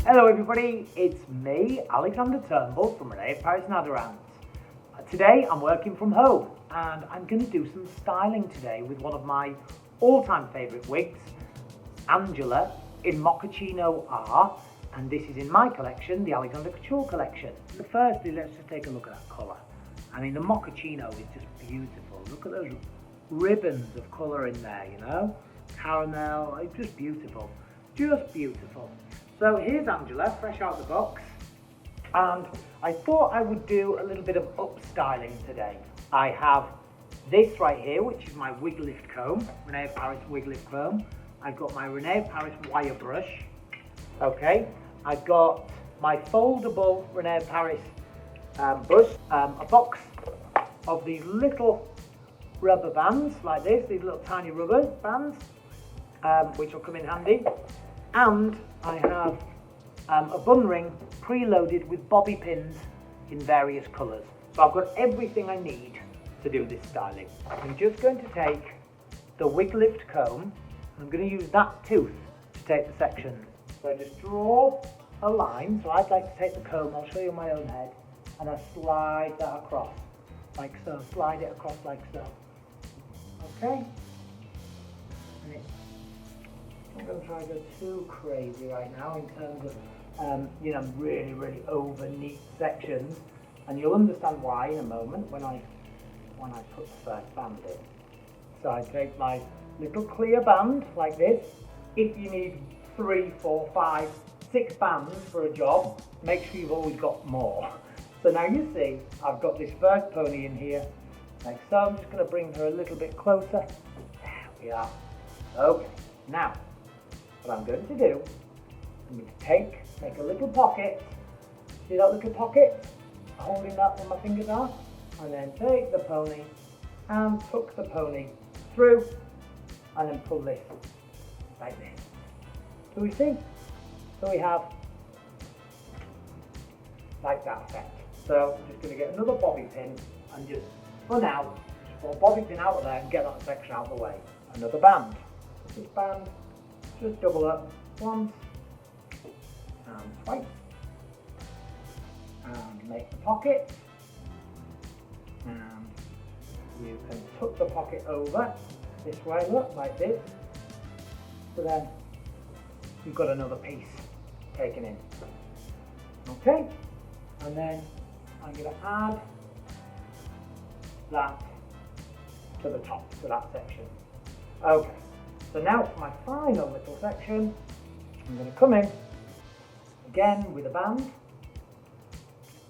Hello everybody, it's me, Alexander Turnbull from René, Paris and Aderans. Today I'm working from home and I'm going to do some styling today with one of my all-time favourite wigs, Angela in Mochaccino R, and this is in my collection, the Alexander Couture Collection. So firstly, let's just take a look at that colour. I mean, the Mochaccino is just beautiful. Look at those ribbons of colour in there, you know? Caramel, it's just beautiful. Just beautiful. So here's Angela, fresh out the box, and I thought I would do a little bit of upstyling today. I have this right here, which is my wig lift comb, René Paris wig lift comb. I've got my René Paris wire brush. Okay, I've got my foldable René Paris brush, a box of these little rubber bands like this, these little tiny rubber bands, which will come in handy. And I have a bun ring preloaded with bobby pins in various colours. So I've got everything I need to do this styling. I'm just going to take the wig lift comb. I'm going to use that tooth to take the section. So I just draw a line. So I'd like to take the comb, I'll show you my own head, and I slide that across, like so. Slide it across like so. Okay? I'm going to try to go too crazy right now in terms of, really over neat sections, and you'll understand why in a moment when I put the first band in. So I take my little clear band like this. If you need 3, 4, 5, 6 bands for a job, make sure you've always got more. So now you see I've got this first pony in here, like so. I'm just going to bring her a little bit closer. There we are. Okay, now what I'm going to do, I'm going to make a little pocket. See that little pocket? Holding that with my fingers out, and then take the pony and tuck the pony through, and then pull this like this. Do we see? So we have like that effect. So I'm just going to get another bobby pin and just spun out, just pull a bobby pin out of there and get that section out of the way. Another band. This band. Just double up once and twice, and make the pocket, and you can tuck the pocket over this way, look, like this, so then you've got another piece taken in. Okay, and then I'm going to add that to the top, to that section. Okay. So now for my final little section, I'm going to come in again with a band,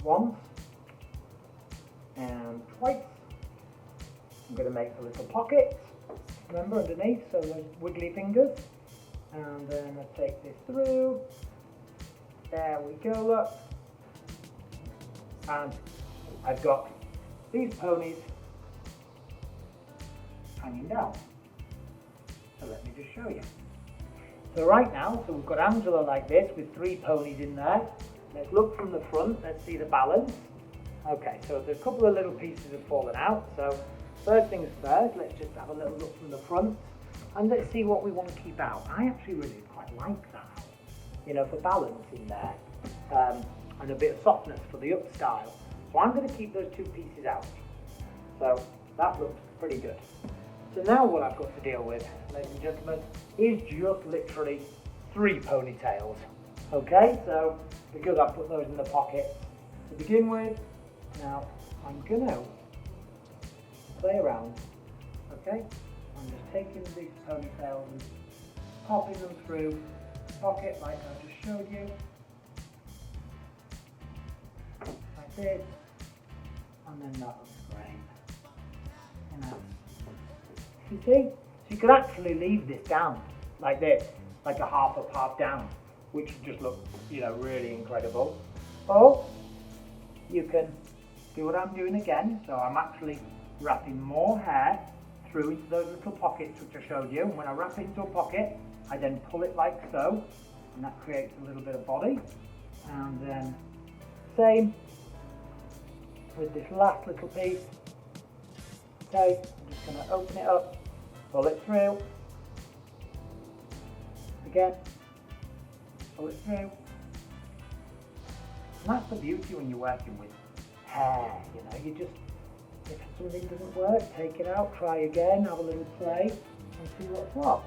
once and twice. I'm going to make the little pockets, remember, underneath, so those wiggly fingers, and then I take this through, there we go, look, and I've got these ponies hanging down. So let me just show you. So right now, so we've got Angela like this with 3 ponies in there. Let's look from the front, let's see the balance. Okay, so there's a couple of little pieces have fallen out. So first things first, let's just have a little look from the front and let's see what we want to keep out. I actually really quite like that, you know, for balance in there, and a bit of softness for the up style. So I'm going to keep those 2 pieces out. So that looks pretty good. So now what I've got to deal with, ladies and gentlemen, is just literally 3 ponytails. Okay, so because I put those in the pocket to begin with, now I'm going to play around. Okay, I'm just taking these ponytails and popping them through the pocket like I just showed you. Like this, and then that looks great. You know. You see? So you could actually leave this down like this, like a half up, half down, which would just look, you know, really incredible. Or you can do what I'm doing again. So I'm actually wrapping more hair through into those little pockets which I showed you. And when I wrap it into a pocket, I then pull it like so, and that creates a little bit of body. And then same with this last little piece. Okay, I'm just going to open it up, pull it through, again, pull it through, And that's the beauty when you're working with hair, you know, you just, if something doesn't work, take it out, try again, have a little play, and see what's what.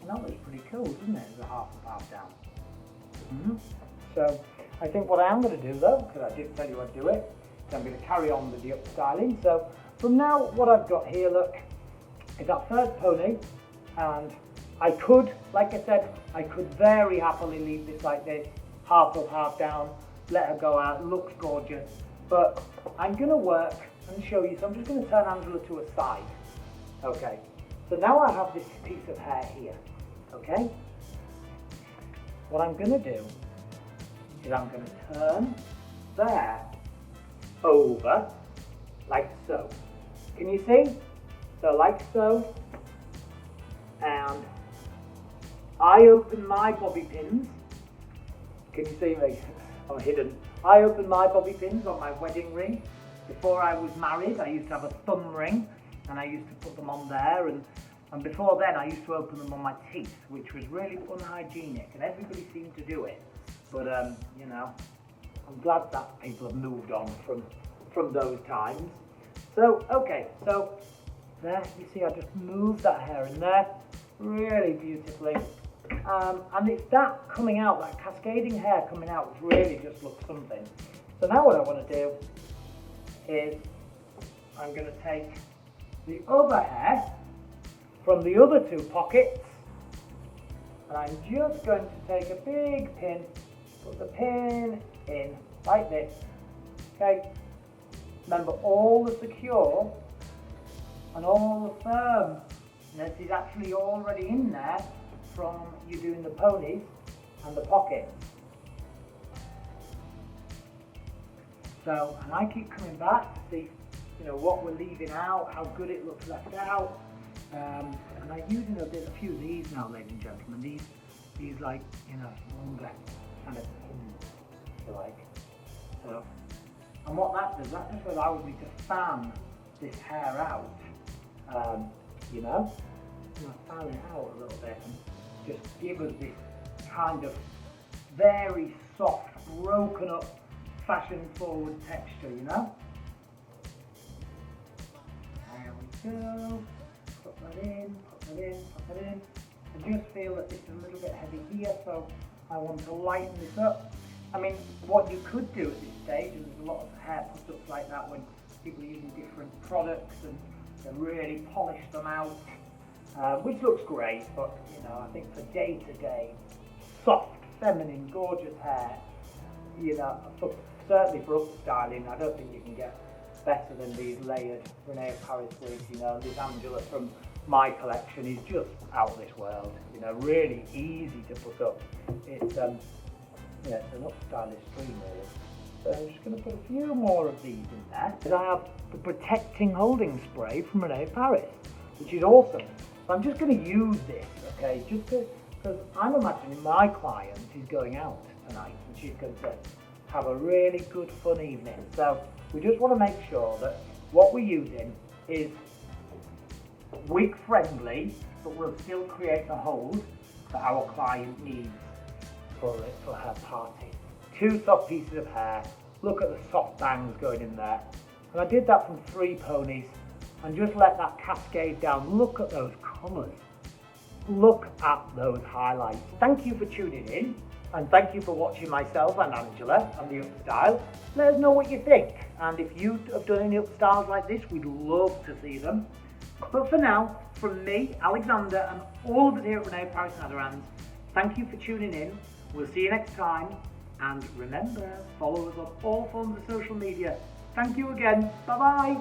And that looks pretty cool, doesn't it, as a half and half down. So, I think what I am going to do though, because I did tell you I'd do it, is I'm going to carry on with the up styling. So, from now, what I've got here, look, is that first pony, and I could, like I said, I could very happily leave this like this, half up, half down, let her go out, looks gorgeous, but I'm going to work and show you, so I'm just going to turn Angela to a side, okay, so now I have this piece of hair here, okay, what I'm going to do is I'm going to turn there over, like so, can you see? So like so, and I open my bobby pins. Can you see me? I'm hidden. I open my bobby pins on my wedding ring. Before I was married, I used to have a thumb ring, and I used to put them on there, and before then I used to open them on my teeth, which was really unhygienic, and everybody seemed to do it. But you know, I'm glad that people have moved on from those times. So okay, so there, you see I just moved that hair in there really beautifully. And it's that coming out, that cascading hair coming out, which really just looks something. So now what I want to do is I'm going to take the other hair from the other two pockets, and I'm just going to take a big pin, put the pin in like this, okay? Remember, all the secure and all the firm, this is actually already in there from you doing the ponies and the pockets. So, and I keep coming back to see, you know, what we're leaving out, how good it looks left out. And I'm using a few of these now, ladies and gentlemen. These like, you know, longer kind of pins, if you like. So, and what that does, that just allows me to fan this hair out. You know, fan it out a little bit and just give us this kind of very soft, broken up, fashion forward texture, you know. There we go. Put that in, put that in, put that in. I just feel that this is a little bit heavy here, so I want to lighten this up. I mean, what you could do at this stage, and there's a lot of hair put-ups like that when people are using different products and they really polish them out, which looks great, but you know, I think for day-to-day, soft, feminine, gorgeous hair, you know, certainly for up-styling, I don't think you can get better than these layered René Paris wigs. You know, this Angela from my collection is just out of this world, you know, really easy to put up. It's yeah, it's an up-stylish stream really. So I'm just going to put a few more of these in there. And I have the protecting holding spray from René Paris, which is awesome. So I'm just going to use this, okay, just because I'm imagining my client is going out tonight and she's going to have a really good fun evening. So we just want to make sure that what we're using is wig friendly, but will still create the hold that our client needs for her party. 2 soft pieces of hair. Look at the soft bangs going in there. And I did that from 3 ponies and just let that cascade down. Look at those colours. Look at those highlights. Thank you for tuning in, and thank you for watching myself and Angela and the upstyle. Let us know what you think, and if you have done any upstyles like this, we'd love to see them. But for now, from me, Alexander, and all of us here at René Paris and Aderans, thank you for tuning in. We'll see you next time, and remember, follow us on all forms of social media. Thank you again. Bye bye.